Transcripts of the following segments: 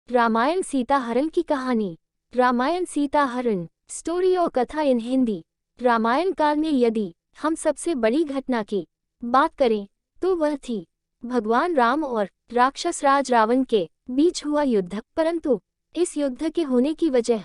रामायण सीता हरण की कहानी। रामायण सीता हरण स्टोरी और कथा इन हिंदी। रामायण काल में यदि हम सबसे बड़ी घटना की बात करें तो वह थी भगवान राम और राक्षस राज रावण के बीच हुआ युद्ध। परंतु इस युद्ध के होने की वजह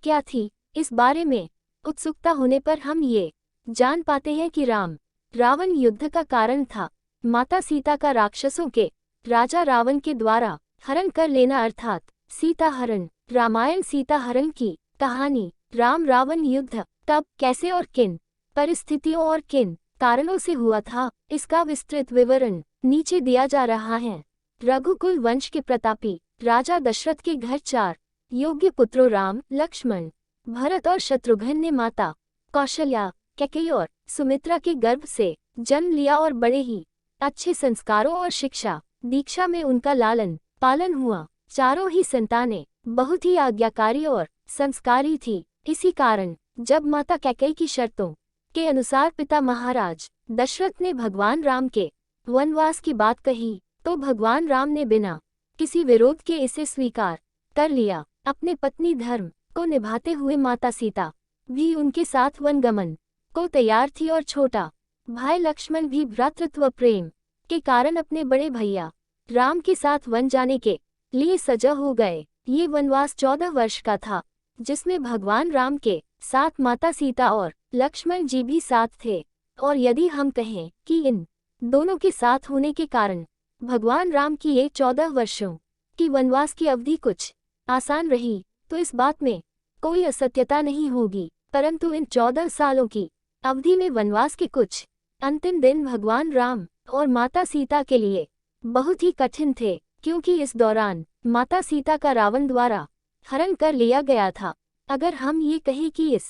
क्या थी, इस बारे में उत्सुकता होने पर हम ये जान पाते हैं कि राम रावण युद्ध का कारण था। माता सीता का राक्षसों के राजा रावण के द्वारा हरण कर लेना, अर्थात सीता हरण। रामायण सीता हरण की कहानी। राम रावण युद्ध कब, कैसे और किन परिस्थितियों और किन कारणों से हुआ था, इसका विस्तृत विवरण नीचे दिया जा रहा है। रघुकुल वंश के प्रतापी राजा दशरथ के घर 4 योग्य पुत्रों राम, लक्ष्मण, भरत और शत्रुघ्न ने माता कौशल्या, कैकेयी और सुमित्रा के गर्भ से जन्म लिया और बड़े ही अच्छे संस्कारों और शिक्षा दीक्षा में उनका लालन पालन हुआ। चारों ही संतानें बहुत ही आज्ञाकारी और संस्कारी थी। इसी कारण जब माता कैकेयी की शर्तों के अनुसार पिता महाराज दशरथ ने भगवान राम के वनवास की बात कही तो भगवान राम ने बिना किसी विरोध के इसे स्वीकार कर लिया। अपने पत्नी धर्म को निभाते हुए माता सीता भी उनके साथ वनगमन को तैयार थी और छोटा भाई लक्ष्मण भी भ्रातृत्व प्रेम के कारण अपने बड़े भैया राम के साथ वन जाने के लिए सजा हो गए। ये वनवास 14 वर्ष का था, जिसमें भगवान राम के साथ माता सीता और लक्ष्मण जी भी साथ थे। और यदि हम कहें कि इन दोनों के साथ होने के कारण भगवान राम की ये 14 वर्षों की वनवास की अवधि कुछ आसान रही, तो इस बात में कोई असत्यता नहीं होगी। परंतु इन 14 सालों की अवधि में वनवास के कुछ अंतिम दिन भगवान राम और माता सीता के लिए बहुत ही कठिन थे, क्योंकि इस दौरान माता सीता का रावण द्वारा हरण कर लिया गया था। अगर हम ये कहें कि इस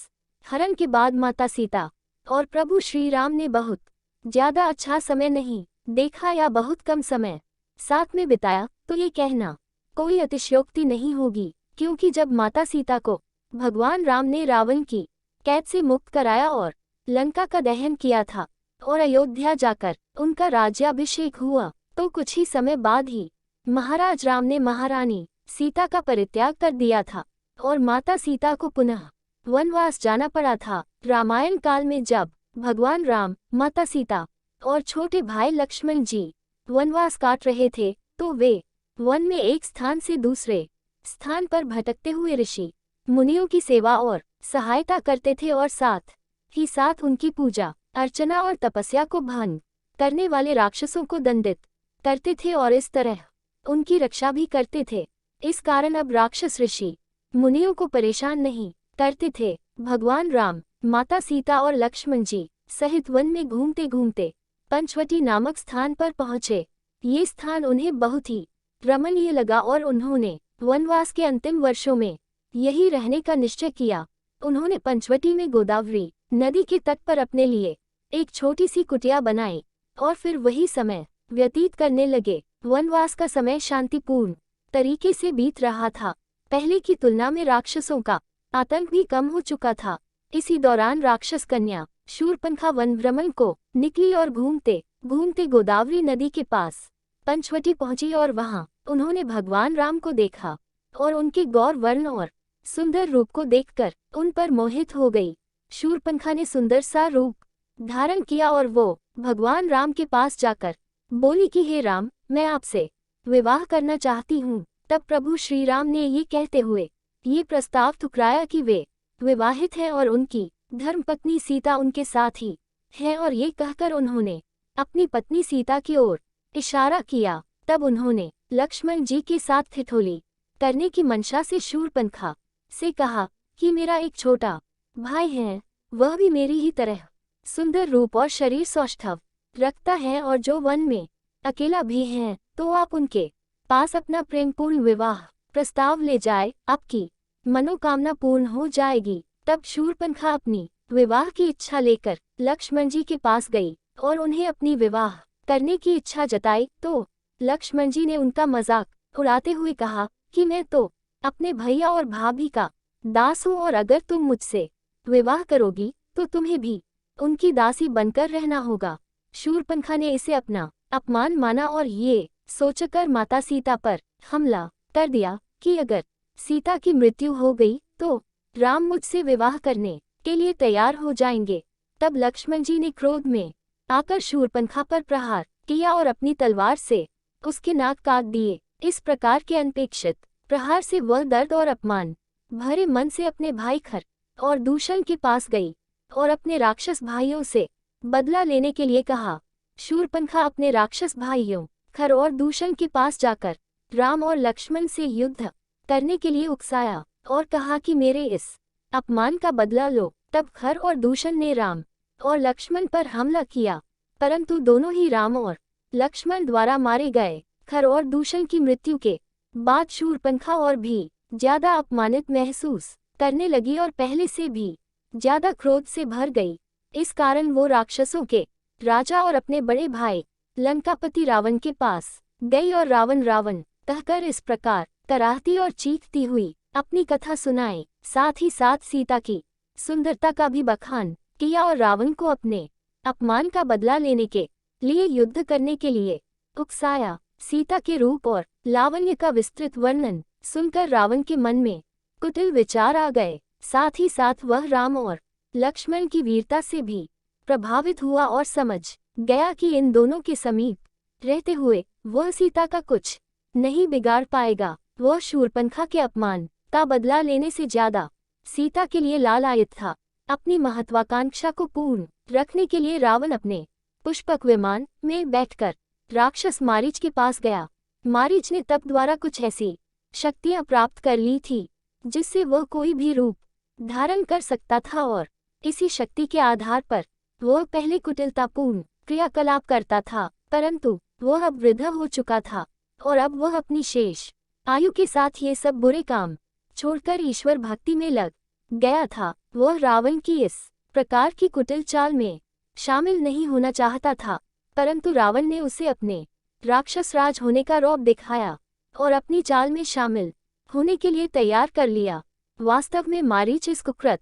हरण के बाद माता सीता और प्रभु श्री राम ने बहुत ज्यादा अच्छा समय नहीं देखा या बहुत कम समय साथ में बिताया, तो ये कहना कोई अतिशयोक्ति नहीं होगी। क्योंकि जब माता सीता को भगवान राम ने रावण की कैद से मुक्त कराया और लंका का दहन किया था और अयोध्या जाकर उनका राज्याभिषेक हुआ, तो कुछ ही समय बाद ही महाराज राम ने महारानी सीता का परित्याग कर दिया था और माता सीता को पुनः वनवास जाना पड़ा था। रामायण काल में जब भगवान राम, माता सीता और छोटे भाई लक्ष्मण जी वनवास काट रहे थे, तो वे वन में एक स्थान से दूसरे स्थान पर भटकते हुए ऋषि मुनियों की सेवा और सहायता करते थे और साथ ही साथ उनकी पूजा अर्चना और तपस्या को भंग करने वाले राक्षसों को दंडित करते थे और इस तरह उनकी रक्षा भी करते थे। इस कारण अब राक्षस ऋषि मुनियों को परेशान नहीं करते थे। भगवान राम, माता सीता और लक्ष्मण जी सहित वन में घूमते घूमते पंचवटी नामक स्थान पर पहुंचे। ये स्थान उन्हें बहुत ही रमणीय लगा और उन्होंने वनवास के अंतिम वर्षों में यही रहने का निश्चय किया। उन्होंने पंचवटी में गोदावरी नदी के तट पर अपने लिए एक छोटी सी कुटिया बनाई और फिर वही समय व्यतीत करने लगे। वनवास का समय शांतिपूर्ण तरीके से बीत रहा था। पहले की तुलना में राक्षसों का आतंक भी कम हो चुका था। इसी दौरान राक्षस कन्या शूर्पणखा वन भ्रमण को निकली और घूमते घूमते गोदावरी नदी के पास पंचवटी पहुंची और वहां उन्होंने भगवान राम को देखा और उनके गौर वर्ण और सुंदर रूप को देखकर उन पर मोहित हो गई। शूर्पणखा ने सुंदर सा रूप धारण किया और वो भगवान राम के पास जाकर बोली कि हे राम, मैं आपसे विवाह करना चाहती हूँ। तब प्रभु श्री राम ने ये कहते हुए ये प्रस्ताव ठुकराया कि वे विवाहित हैं और उनकी धर्मपत्नी सीता उनके साथ ही है, और ये कहकर उन्होंने अपनी पत्नी सीता की ओर इशारा किया। तब उन्होंने लक्ष्मण जी के साथ ठिठोली करने की मंशा से शूर्पणखा से कहा कि मेरा एक छोटा भाई है, वह भी मेरी ही तरह सुंदर रूप और शरीर सौष्ठव रखता है और जो वन में अकेला भी है, तो आप उनके पास अपना प्रेमपूर्ण विवाह प्रस्ताव ले जाए, आपकी मनोकामना पूर्ण हो जाएगी। तब शूर्पणखा अपनी विवाह की इच्छा लेकर लक्ष्मण जी के पास गई और उन्हें अपनी विवाह करने की इच्छा जताई। तो लक्ष्मण जी ने उनका मजाक उड़ाते हुए कहा कि मैं तो अपने भैया और भाभी का दास हूँ और अगर तुम मुझसे विवाह करोगी तो तुम्हें भी उनकी दासी बनकर रहना होगा। शूर्पणखा ने इसे अपना अपमान माना और ये सोचकर माता सीता पर हमला कर दिया कि अगर सीता की मृत्यु हो गई तो राम मुझसे विवाह करने के लिए तैयार हो जाएंगे। तब लक्ष्मण जी ने क्रोध में आकर शूर्पणखा पर प्रहार किया और अपनी तलवार से उसके नाक काट दिए। इस प्रकार के अनपेक्षित प्रहार से वह दर्द और अपमान भरे मन से अपने भाई खर और दूषण के पास गई और अपने राक्षस भाइयों से बदला लेने के लिए कहा। शूर्पणखा अपने राक्षस भाइयों खर और दूषण के पास जाकर राम और लक्ष्मण से युद्ध करने के लिए उकसाया और कहा कि मेरे इस अपमान का बदला लो। तब खर और दूषण ने राम और लक्ष्मण पर हमला किया, परंतु दोनों ही राम और लक्ष्मण द्वारा मारे गए। खर और दूषण की मृत्यु के बाद शूर्पणखा और भी ज्यादा अपमानित महसूस करने लगी और पहले से भी ज्यादा क्रोध से भर गई। इस कारण वो राक्षसों के राजा और अपने बड़े भाई लंकापति रावण के पास गई और रावण कहकर इस प्रकार कराहती और चीखती हुई अपनी कथा सुनाई। साथ ही साथ सीता की सुंदरता का भी बखान किया और रावण को अपने अपमान का बदला लेने के लिए युद्ध करने के लिए उकसाया। सीता के रूप और लावण्य का विस्तृत वर्णन सुनकर रावण के मन में कुटिल विचार आ गए। साथ ही साथ वह राम और लक्ष्मण की वीरता से भी प्रभावित हुआ और समझ गया कि इन दोनों के समीप रहते हुए वह सीता का कुछ नहीं बिगाड़ पाएगा। वह शूर्पणखा के अपमान का बदला लेने से ज्यादा सीता के लिए लालायित था। अपनी महत्वाकांक्षा को पूर्ण रखने के लिए रावण अपने पुष्पक विमान में बैठकर राक्षस मारीच के पास गया। मारीच ने तप द्वारा कुछ ऐसी शक्तियां प्राप्त कर ली थी जिससे वह कोई भी रूप धारण कर सकता था और इसी शक्ति के आधार पर वह पहले कुटिलतापूर्ण क्रियाकलाप करता था, परंतु वह अब वृद्ध हो चुका था और अब वह अपनी शेष आयु के साथ ये सब बुरे काम छोड़कर ईश्वर भक्ति में लग गया था। वह रावण की इस प्रकार की कुटिल चाल में शामिल नहीं होना चाहता था, परंतु रावण ने उसे अपने राक्षस राज होने का रौब दिखाया और अपनी चाल में शामिल होने के लिए तैयार कर लिया। वास्तव में मारीच इस कुकृत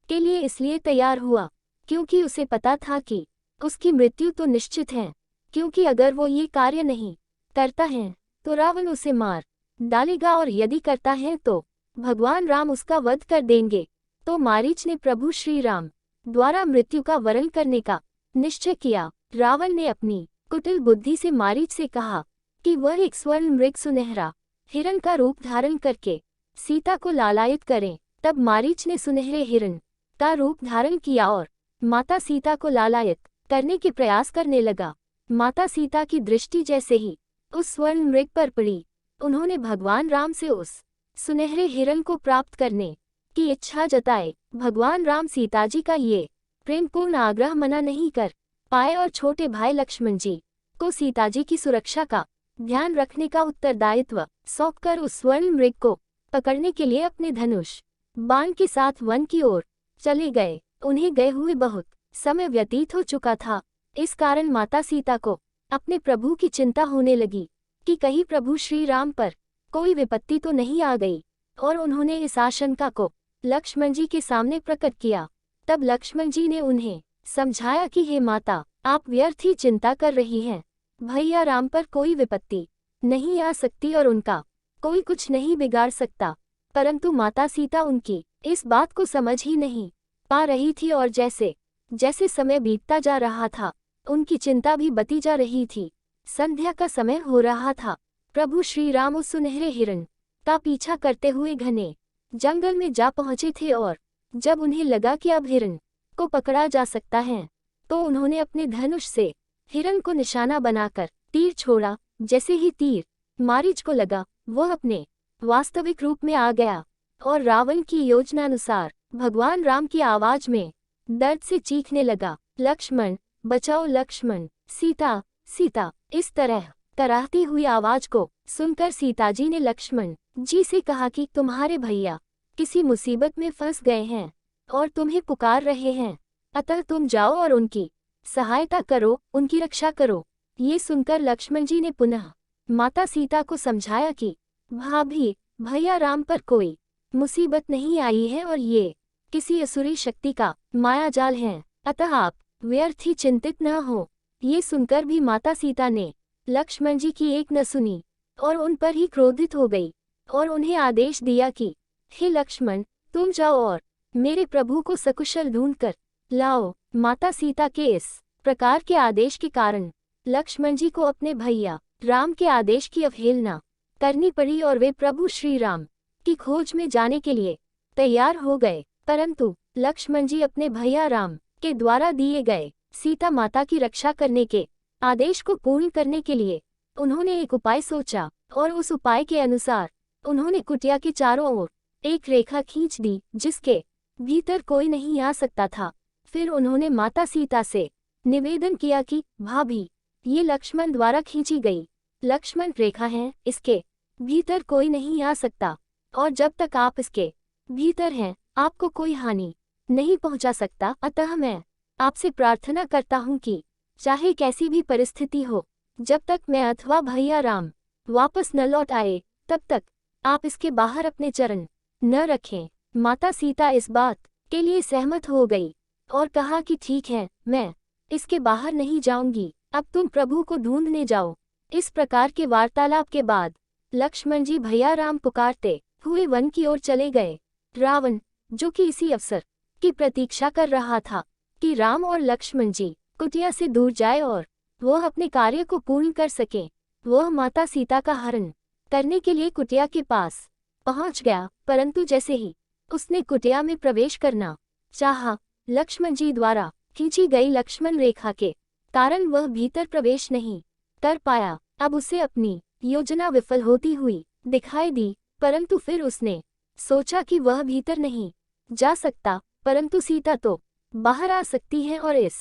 के लिए इसलिए तैयार हुआ क्योंकि उसे पता था कि उसकी मृत्यु तो निश्चित है, क्योंकि अगर वो ये कार्य नहीं करता है तो रावण उसे मार डालेगा और यदि करता है तो भगवान राम उसका वध कर देंगे। तो मारीच ने प्रभु श्री राम द्वारा मृत्यु का वरण करने का निश्चय किया। रावण ने अपनी कुटिल बुद्धि से मारीच से कहा कि वह एक स्वर्ण मृग सुनहरा हिरण का रूप धारण करके सीता को लालायित करें। तब मारीच ने सुनहरे हिरण का रूप धारण किया और माता सीता को लालायित करने के प्रयास करने लगा। माता सीता की दृष्टि जैसे ही उस स्वर्ण मृग पर पड़ी, उन्होंने भगवान राम से उस सुनहरे हिरण को प्राप्त करने की इच्छा जताई। भगवान राम सीताजी का ये प्रेमपूर्ण आग्रह मना नहीं कर पाए और छोटे भाई लक्ष्मण जी को सीताजी की सुरक्षा का ध्यान रखने का उत्तरदायित्व सौंपकर उस स्वर्ण मृग को पकड़ने के लिए अपने धनुष बाण के साथ वन की ओर चले गए। उन्हें गए हुए बहुत समय व्यतीत हो चुका था, इस कारण माता सीता को अपने प्रभु की चिंता होने लगी कि कहीं प्रभु श्री राम पर कोई विपत्ति तो नहीं आ गई, और उन्होंने इस आशंका को लक्ष्मण जी के सामने प्रकट किया। तब लक्ष्मण जी ने उन्हें समझाया कि हे माता, आप व्यर्थ ही चिंता कर रही हैं। भैया राम पर कोई विपत्ति नहीं आ सकती और उनका कोई कुछ नहीं बिगाड़ सकता। परंतु माता सीता उनकी इस बात को समझ ही नहीं पा रही थी और जैसे जैसे समय बीतता जा रहा था उनकी चिंता भी बढ़ती जा रही थी। संध्या का समय हो रहा था। प्रभु श्री राम उस सुनहरे हिरण का पीछा करते हुए घने जंगल में जा पहुंचे थे और जब उन्हें लगा कि अब हिरण को पकड़ा जा सकता है तो उन्होंने अपने धनुष से हिरण को निशाना बनाकर तीर छोड़ा। जैसे ही तीर मारीच को लगा, वह अपने वास्तविक रूप में आ गया और रावण की योजनानुसार भगवान राम की आवाज में दर्द से चीखने लगा, लक्ष्मण बचाओ, लक्ष्मण, सीता सीता। इस तरह कराहती हुई आवाज को सुनकर सीताजी ने लक्ष्मण जी से कहा कि तुम्हारे भैया किसी मुसीबत में फंस गए हैं और तुम्हें पुकार रहे हैं, अतः तुम जाओ और उनकी सहायता करो, उनकी रक्षा करो। ये सुनकर लक्ष्मण जी ने पुनः माता सीता को समझाया कि भाभी, भैया राम पर कोई मुसीबत नहीं आई है और ये किसी असुरी शक्ति का मायाजाल है, अतः आप व्यर्थ ही चिंतित न हो। ये सुनकर भी माता सीता ने लक्ष्मण जी की एक न सुनी और उन पर ही क्रोधित हो गई। और उन्हें आदेश दिया कि हे लक्ष्मण, तुम जाओ और मेरे प्रभु को सकुशल ढूंढकर लाओ। माता सीता के इस प्रकार के आदेश के कारण लक्ष्मण जी को अपने भैया राम के आदेश की अवहेलना करनी पड़ी और वे प्रभु श्री राम की खोज में जाने के लिए तैयार हो गए। परंतु लक्ष्मण जी अपने भैया राम के द्वारा दिए गए सीता माता की रक्षा करने के आदेश को पूर्ण करने के लिए उन्होंने एक उपाय सोचा और उस उपाय के अनुसार उन्होंने कुटिया के चारों ओर एक रेखा खींच दी जिसके भीतर कोई नहीं आ सकता था। फिर उन्होंने माता सीता से निवेदन किया कि भाभी, ये लक्ष्मण द्वारा खींची गई लक्ष्मण रेखा है, इसके भीतर कोई नहीं आ सकता और जब तक आप इसके भीतर हैं आपको कोई हानि नहीं पहुंचा सकता। अतः मैं आपसे प्रार्थना करता हूं कि चाहे कैसी भी परिस्थिति हो, जब तक मैं अथवा भैया राम वापस न लौट आए तब तक आप इसके बाहर अपने चरण न रखें। माता सीता इस बात के लिए सहमत हो गई और कहा कि ठीक है, मैं इसके बाहर नहीं जाऊंगी, अब तुम प्रभु को ढूंढने जाओ। इस प्रकार के वार्तालाप के बाद लक्ष्मण जी भैया राम पुकारते हुए वन की ओर चले गए। रावण, जो कि इसी अवसर की प्रतीक्षा कर रहा था कि राम और लक्ष्मण जी कुटिया से दूर जाए और वह अपने कार्य को पूर्ण कर सके, वह माता सीता का हरण करने के लिए कुटिया के पास पहुंच गया। परंतु जैसे ही उसने कुटिया में प्रवेश करना चाहा, लक्ष्मण जी द्वारा खींची गई लक्ष्मण रेखा के कारण वह भीतर प्रवेश नहीं कर पाया। अब उसे अपनी योजना विफल होती हुई दिखाई दी, परंतु फिर उसने सोचा कि वह भीतर नहीं जा सकता, परंतु सीता तो बाहर आ सकती है और इस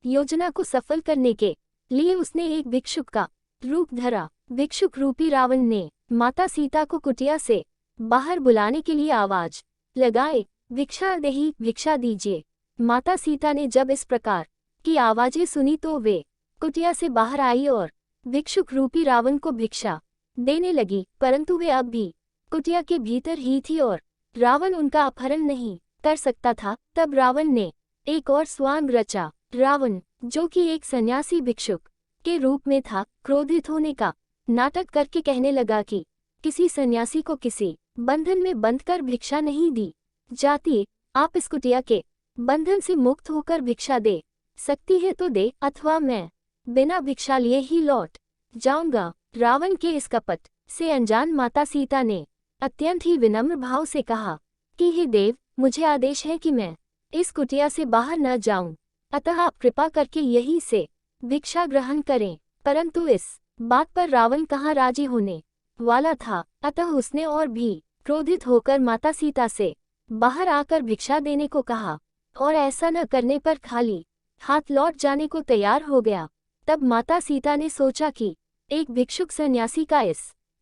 योजना को सफल करने के लिए उसने एक भिक्षुक का रूप धरा। भिक्षुक रूपी रावण ने माता सीता को कुटिया से बाहर बुलाने के लिए आवाज लगाए, भिक्षा देही, भिक्षा दीजिए। माता सीता ने जब इस प्रकार की आवाजें सुनी तो वे कुटिया से बाहर आई और भिक्षुक रूपी रावण को भिक्षा देने लगी, परंतु वे अब भी कुटिया के भीतर ही थी और रावण उनका अपहरण नहीं कर सकता था। तब रावण ने एक और स्वांग रचा। रावण, जो कि एक सन्यासी भिक्षुक के रूप में था, क्रोधित होने का नाटक करके कहने लगा कि किसी सन्यासी को किसी बंधन में बंधकर भिक्षा नहीं दी जाती। आप इस कुटिया के बंधन से मुक्त होकर भिक्षा दे सकती है तो दे, अथवा मैं बिना भिक्षा लिए ही लौट जाऊंगा। रावण के इस कपट से अनजान माता सीता ने अत्यंत ही विनम्र भाव से कहा कि हे देव, मुझे आदेश है कि मैं इस कुटिया से बाहर न जाऊं, अतः आप कृपा करके यहीं से भिक्षा ग्रहण करें। परंतु इस बात पर रावण कहाँ राजी होने वाला था, अतः उसने और भी क्रोधित होकर माता सीता से बाहर आकर भिक्षा देने को कहा और ऐसा न करने पर खाली हाथ लौट जाने को तैयार हो गया। तब माता सीता ने सोचा कि एक भिक्षुक सन्यासी का इस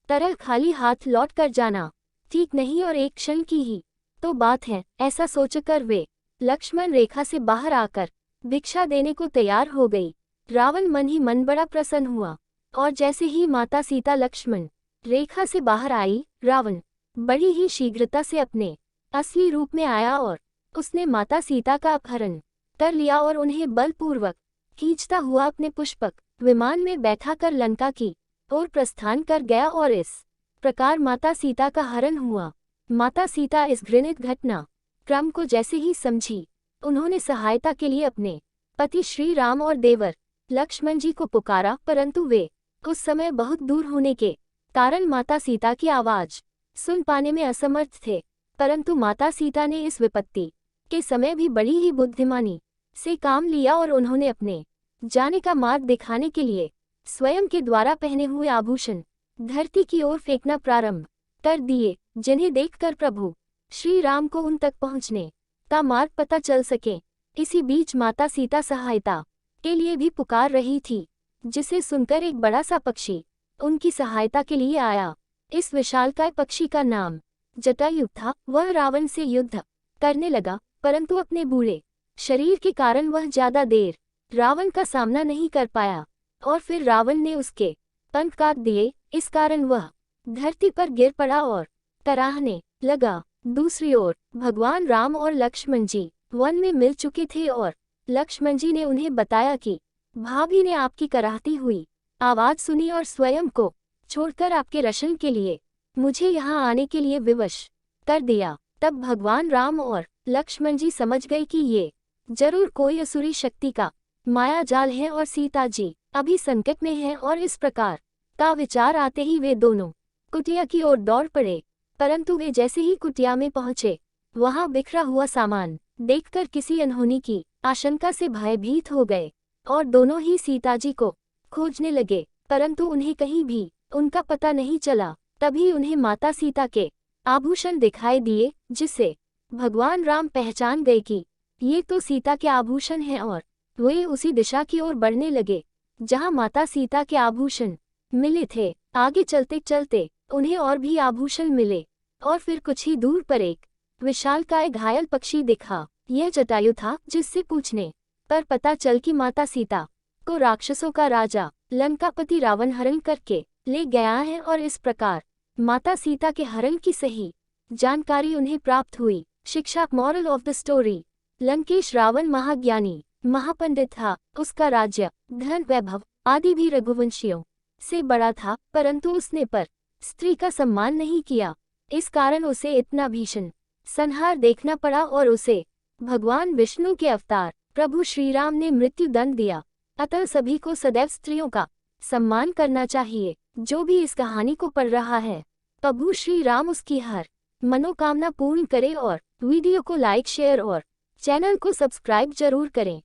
तरह खाली हाथ लौट कर जाना ठीक नहीं और एक क्षण की ही तो बात है। ऐसा सोचकर वे लक्ष्मण रेखा से बाहर आकर भिक्षा देने को तैयार हो गई। रावण मन ही मन बड़ा प्रसन्न हुआ और जैसे ही माता सीता लक्ष्मण रेखा से बाहर आई, रावण बड़ी ही शीघ्रता से अपने असली रूप में आया और उसने माता सीता का अपहरण कर लिया और उन्हें बलपूर्वक खींचता हुआ अपने पुष्पक विमान में बैठाकर लंका की ओर प्रस्थान कर गया और इस प्रकार माता सीता का हरण हुआ। माता सीता इस घृणित घटना क्रम को जैसे ही समझी, उन्होंने सहायता के लिए अपने पति श्री राम और देवर लक्ष्मण जी को पुकारा, परंतु वे उस समय बहुत दूर होने के कारण माता सीता की आवाज सुन पाने में असमर्थ थे। परंतु माता सीता ने इस विपत्ति के समय भी बड़ी ही बुद्धिमानी से काम लिया और उन्होंने अपने जाने का मार्ग दिखाने के लिए स्वयं के द्वारा पहने हुए आभूषण धरती की ओर फेंकना प्रारंभ कर दिए, जिन्हें देखकर प्रभु श्री राम को उन तक पहुंचने का मार्ग पता चल सके। इसी बीच माता सीता सहायता के लिए भी पुकार रही थी, जिसे सुनकर एक बड़ा सा पक्षी उनकी सहायता के लिए आया। इस विशालकाय पक्षी का नाम जटायु था। वह रावण से युद्ध करने लगा, परंतु अपने बूढ़े शरीर के कारण वह ज्यादा देर रावण का सामना नहीं कर पाया और फिर रावण ने उसके पंख काट दिए। इस कारण वह धरती पर गिर पड़ा और तराहने लगा। दूसरी ओर भगवान राम और लक्ष्मण जी वन में मिल चुके थे और लक्ष्मण जी ने उन्हें बताया कि भाभी ने आपकी कराहती हुई आवाज सुनी और स्वयं को छोड़कर आपके रक्षण के लिए मुझे यहाँ आने के लिए विवश कर दिया। तब भगवान राम और लक्ष्मण जी समझ गए कि ये जरूर कोई असुरी शक्ति का माया जाल है और सीता जी अभी संकट में है, और इस प्रकार का विचार आते ही वे दोनों कुटिया की ओर दौड़ पड़े। परंतु वे जैसे ही कुटिया में पहुंचे, वहां बिखरा हुआ सामान देखकर किसी अनहोनी की आशंका से भयभीत हो गए और दोनों ही सीता जी को खोजने लगे, परंतु उन्हें कहीं भी उनका पता नहीं चला। तभी उन्हें माता सीता के आभूषण दिखाई दिए, जिसे भगवान राम पहचान गए कि ये तो सीता के आभूषण हैं, और वे उसी दिशा की ओर बढ़ने लगे जहां माता सीता के आभूषण मिले थे। आगे चलते चलते उन्हें और भी आभूषण मिले, और फिर कुछ ही दूर पर एक विशालकाय घायल पक्षी दिखा। यह जटायु था, जिससे पूछने पर पता चल कि माता सीता को राक्षसों का राजा लंकापति रावण हरण करके ले गया है, और इस प्रकार माता सीता के हरण की सही जानकारी उन्हें प्राप्त हुई। शिक्षा, moral of the story. Lankesh Ravan महाज्ञानी महापंडित था। उसका राज्य, धन, वैभव आदि भी रघुवंशियों से बड़ा था, परंतु उसने पर स्त्री का सम्मान नहीं किया। इस कारण उसे इतना भीषण संहार देखना पड़ा, और उसे भगवान विष्णु के अवतार प्रभु श्री राम ने मृत्यु दंड दिया। अतः सभी को सदैव स्त्रियों का सम्मान करना चाहिए। जो भी इस कहानी को पढ़ रहा है, प्रभु श्री राम उसकी हर मनोकामना पूर्ण करे, और वीडियो को लाइक, शेयर और चैनल को सब्सक्राइब जरूर करें।